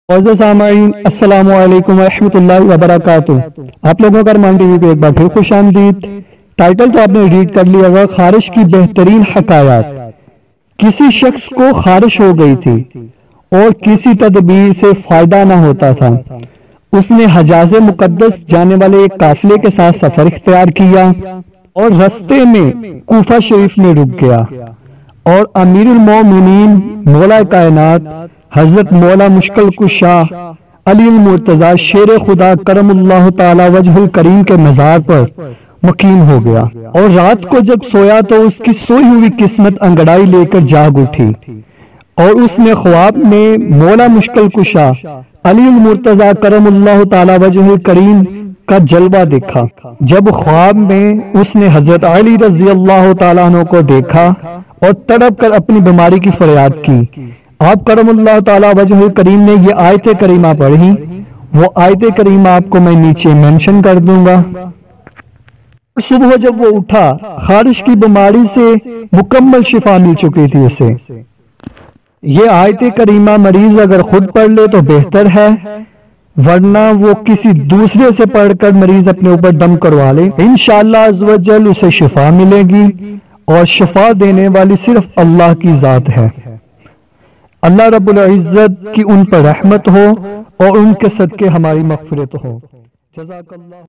معزز سامعین، السلام علیکم ورحمۃ اللہ وبرکاتہ۔ آپ لوگوں کا ارمان ٹی وی پہ ایک بار پھر خوش آمدید۔ ٹائٹل تو آپ نے ریڈ کر لیا ہوگا، خارش کی بہترین حکایات۔ کسی شخص کو خارش ہو گئی تھی اور کسی تدبیر سے فائدہ نہ ہوتا تھا۔ اس نے حجاز مقدس جانے والے ایک قافلے کے ساتھ سفر اختیار کیا اور رستے میں کوفہ شریف میں رک گیا، اور امیر المومنین مولا کائنات حضرت مولا مشکل کشا علی المرتضی شیر خدا کرم اللہ تعالی وجہ الکریم کے مزار پر مقیم ہو گیا، اور رات کو جب سویا تو اس کی سوئی ہوئی قسمت انگڑائی لے کر جاگ اٹھی، اور اس نے خواب میں مولا مشکل کشا علی المرتضی کرم اللہ تعالی وجہ الکریم کا جلوہ دیکھا۔ جب خواب میں اس نے حضرت علی رضی اللہ تعالیٰ عنہ کو دیکھا اور تڑپ کر اپنی بیماری کی فریاد کی، آپ کرم اللہ تعالیٰ وجہ الکریم نے یہ آیت کریمہ پڑھی۔ وہ آیت کریمہ آپ کو میں نیچے مینشن کر دوں گا۔ صبح جب وہ اٹھا، خارش کی بیماری سے مکمل شفا مل چکی تھی اسے۔ یہ آیت کریمہ مریض اگر خود پڑھ لے تو بہتر ہے، ورنہ وہ کسی دوسرے سے پڑھ کر مریض اپنے اوپر دم کروا لے، انشاءاللہ عزوجل اسے شفا ملے گی، اور شفا دینے والی صرف اللہ کی ذات ہے۔ اللہ رب العزت کی ان پر رحمت ہو اور ان کے صدقے ہماری مغفرت ہو۔ جزاک اللہ۔